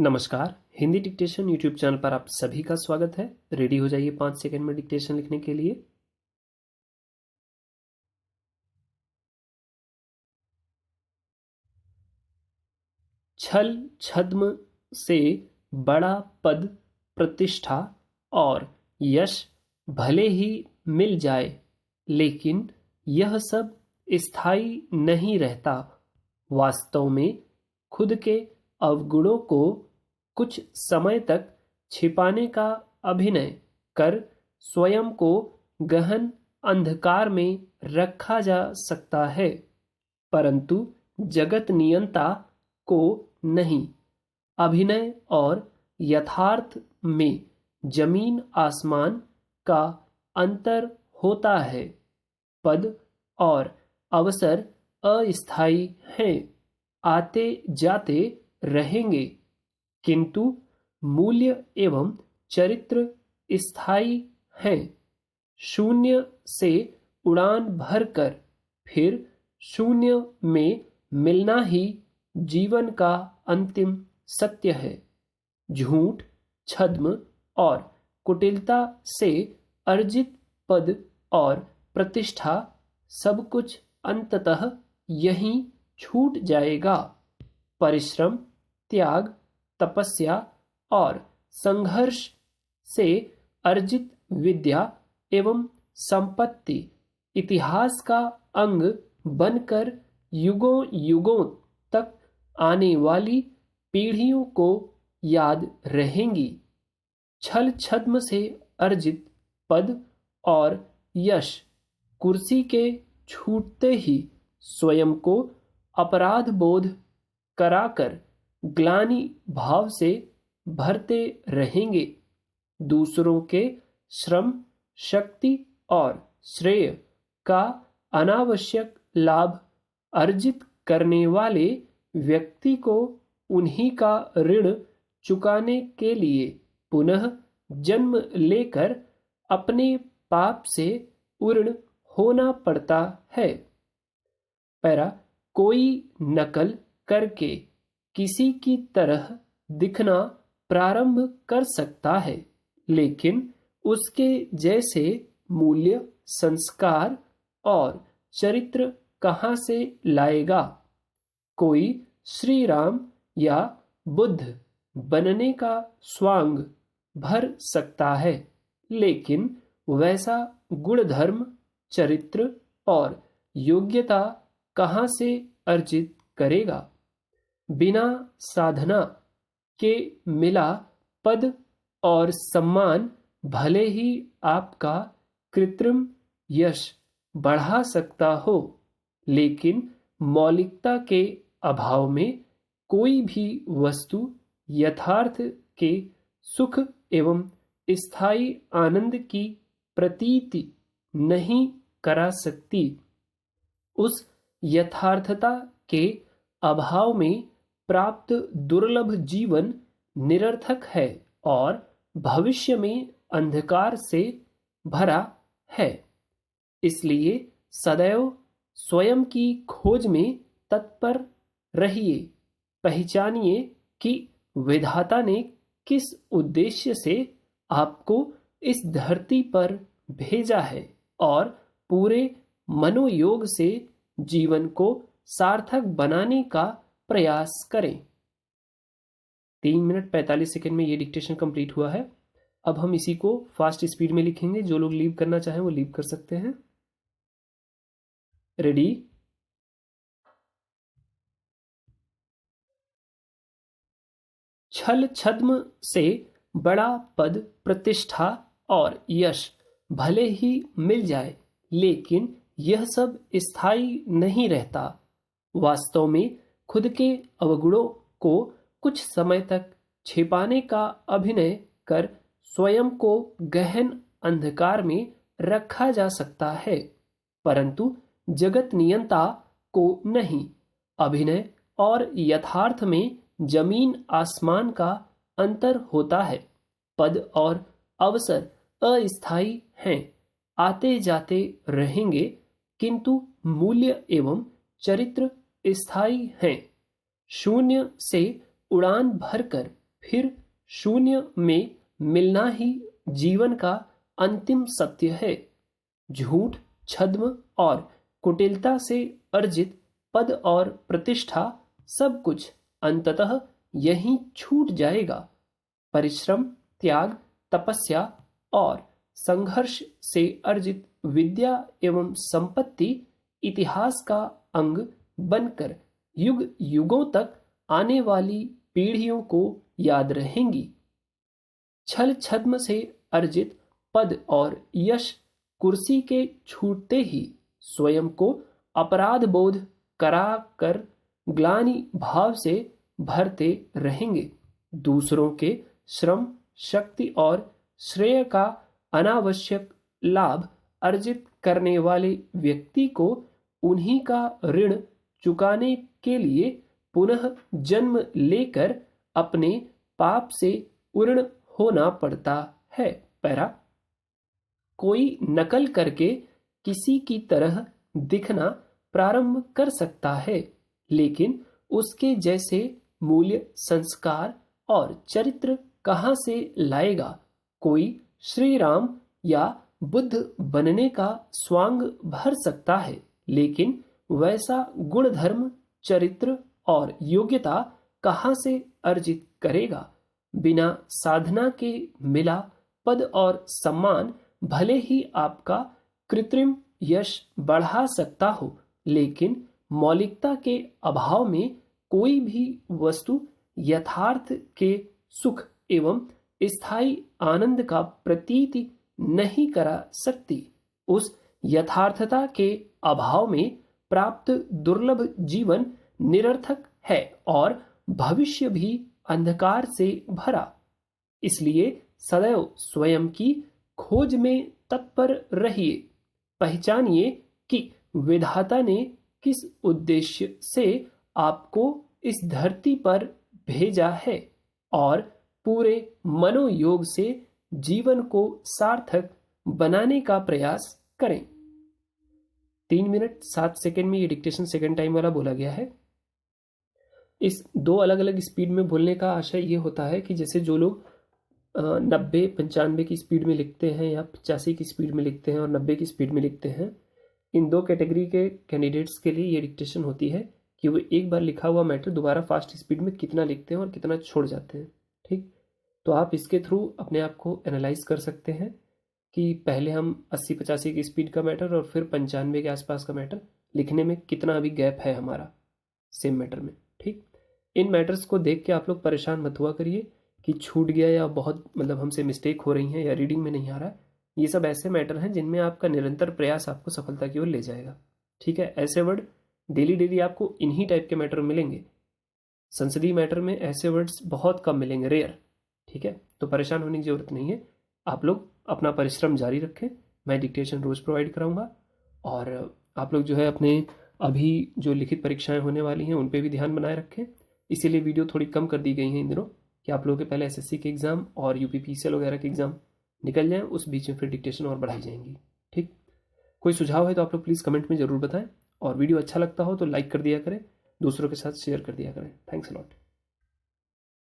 नमस्कार। Hindi dictation YouTube channel पर आप सभी का स्वागत है। रेडी हो जाइए 5 सेकंड में डिक्टेशन लिखने के लिए। छल छद्म से बड़ा पद, प्रतिष्ठा और यश भले ही मिल जाए, लेकिन यह सब स्थायी नहीं रहता। वास्तव में खुद के अवगुणों को कुछ समय तक छिपाने का अभिनय कर स्वयं को गहन अंधकार में रखा जा सकता है, परंतु जगत नियंता को नहीं। अभिनय और यथार्थ में जमीन आसमान का अंतर होता है। पद और अवसर अस्थायी हैं, आते जाते रहेंगे, किंतु मूल्य एवं चरित्र स्थायी हैं। शून्य से उड़ान भरकर फिर शून्य में मिलना ही जीवन का अंतिम सत्य है। झूठ, छद्म और कुटिलता से अर्जित पद और प्रतिष्ठा सब कुछ अंततः यहीं छूट जाएगा। परिश्रम, त्याग, तपस्या और संघर्ष से अर्जित विद्या एवं संपत्ति इतिहास का अंग बनकर युगों युगों तक आने वाली पीढ़ियों को याद रहेंगी। छल छद्म से अर्जित पद और यश कुर्सी के छूटते ही स्वयं को अपराध बोध कराकर ग्लानि भाव से भरते रहेंगे। दूसरों के श्रम, शक्ति और श्रेय का अनावश्यक लाभ अर्जित करने वाले व्यक्ति को उन्हीं का ऋण चुकाने के लिए पुनः जन्म लेकर अपने पाप से उर्ण होना पड़ता है। पैरा, कोई नकल करके किसी की तरह दिखना प्रारंभ कर सकता है, लेकिन उसके जैसे मूल्य, संस्कार और चरित्र कहाँ से लाएगा? कोई श्री राम या बुद्ध बनने का स्वांग भर सकता है, लेकिन वैसा गुणधर्म, चरित्र और योग्यता कहाँ से अर्जित करेगा? बिना साधना के मिला पद और सम्मान भले ही आपका कृत्रिम यश बढ़ा सकता हो, लेकिन मौलिकता के अभाव में कोई भी वस्तु यथार्थ के सुख एवं स्थायी आनंद की प्रतीति नहीं करा सकती। उस यथार्थता के अभाव में प्राप्त दुर्लभ जीवन निरर्थक है और भविष्य में अंधकार से भरा है। इसलिए सदैव स्वयं की खोज में तत्पर रहिए। पहचानिए कि विधाता ने किस उद्देश्य से आपको इस धरती पर भेजा है और पूरे मनोयोग से जीवन को सार्थक बनाने का प्रयास करें। 3 मिनट 45 सेकंड में ये डिक्टेशन कंप्लीट हुआ है। अब हम इसी को फास्ट स्पीड में लिखेंगे। जो लोग लीव करना चाहें वो लीव कर सकते हैं। रेडी? छल छद्म से बड़ा पद, प्रतिष्ठा और यश भले ही मिल जाए, लेकिन यह सब स्थायी नहीं रहता। वास्तव में खुद के अवगुणों को कुछ समय तक छिपाने का अभिनय कर स्वयं को गहन अंधकार में रखा जा सकता है, परंतु जगत नियंता को नहीं। अभिनय और यथार्थ में जमीन आसमान का अंतर होता है। पद और अवसर अस्थायी हैं, आते जाते रहेंगे, किंतु मूल्य एवं चरित्र स्थायी हैं। शून्य से उड़ान भरकर फिर शून्य में मिलना ही जीवन का अंतिम सत्य है। झूठ, छद्म और कुटिलता से अर्जित पद और प्रतिष्ठा सब कुछ अंततः यहीं छूट जाएगा। परिश्रम, त्याग, तपस्या और संघर्ष से अर्जित विद्या एवं संपत्ति इतिहास का अंग बनकर युग युगों तक आने वाली पीढ़ियों को याद रहेंगी। छल छद्म से अर्जित पद और यश कुर्सी के छूटते ही स्वयं को अपराध बोध करा कर ग्लानि भाव से भरते रहेंगे। दूसरों के श्रम, शक्ति और श्रेय का अनावश्यक लाभ अर्जित करने वाले व्यक्ति को उन्हीं का ऋण चुकाने के लिए पुनः जन्म लेकर अपने पाप से उर्ण होना पड़ता है। पैरा, कोई नकल करके किसी की तरह दिखना प्रारंभ कर सकता है, लेकिन उसके जैसे मूल्य, संस्कार और चरित्र कहाँ से लाएगा? कोई श्री राम या बुद्ध बनने का स्वांग भर सकता है, लेकिन वैसा गुण धर्म, चरित्र और योग्यता कहाँ से अर्जित करेगा? बिना साधना के मिला पद और सम्मान भले ही आपका कृत्रिम यश बढ़ा सकता हो, लेकिन मौलिकता के अभाव में कोई भी वस्तु यथार्थ के सुख एवं स्थायी आनंद का प्रतीति नहीं करा सकती। उस यथार्थता के अभाव में प्राप्त दुर्लभ जीवन निरर्थक है और भविष्य भी अंधकार से भरा। इसलिए सदैव स्वयं की खोज में तत्पर रहिए। पहचानिए कि विधाता ने किस उद्देश्य से आपको इस धरती पर भेजा है और पूरे मनोयोग से जीवन को सार्थक बनाने का प्रयास करें। 3 मिनट 7 सेकंड में ये डिक्टेशन सेकंड टाइम वाला बोला गया है। इस 2 अलग अलग स्पीड में बोलने का आशय ये होता है कि जैसे जो लोग 90, 95 की स्पीड में लिखते हैं या 85 की स्पीड में लिखते हैं और 90 की स्पीड में लिखते हैं, इन 2 कैटेगरी के कैंडिडेट्स के लिए ये डिक्टेशन होती है कि वो एक बार लिखा हुआ मैटर दोबारा फास्ट स्पीड में कितना लिखते हैं और कितना छोड़ जाते हैं। ठीक, तो आप इसके थ्रू अपने आप को एनालाइज कर सकते हैं कि पहले हम 80-85 की स्पीड का मैटर और फिर 95 के आसपास का मैटर लिखने में कितना अभी गैप है हमारा सेम मैटर में। ठीक, इन मैटर्स को देख के आप लोग परेशान मत हुआ करिए कि छूट गया या बहुत हमसे मिस्टेक हो रही है या रीडिंग में नहीं आ रहा है। ये सब ऐसे मैटर हैं जिनमें आपका निरंतर प्रयास आपको सफलता की ओर ले जाएगा। ठीक है, ऐसे वर्ड डेली आपको इन्हीं टाइप के मैटर मिलेंगे। संसदीय मैटर में ऐसे वर्ड्स बहुत कम मिलेंगे, रेयर। ठीक है, तो परेशान होने की जरूरत नहीं है। आप लोग अपना परिश्रम जारी रखें। मैं डिक्टेशन रोज प्रोवाइड कराऊंगा और आप लोग जो है अपने अभी जो लिखित परीक्षाएं होने वाली हैं उन पे भी ध्यान बनाए रखें। इसीलिए वीडियो थोड़ी कम कर दी गई है इन दिनों कि आप लोगों के पहले एसएससी के एग्जाम और यूपीपीसीएल वगैरह के एग्जाम निकल जाएं, उस बीच में फिर डिक्टेशन और बढ़ाई जाएंगी। ठीक, कोई सुझाव है तो आप लोग प्लीज़ कमेंट में ज़रूर बताएं और वीडियो अच्छा लगता हो तो लाइक कर दिया करें, दूसरों के साथ शेयर कर दिया करें। Thanks a lot.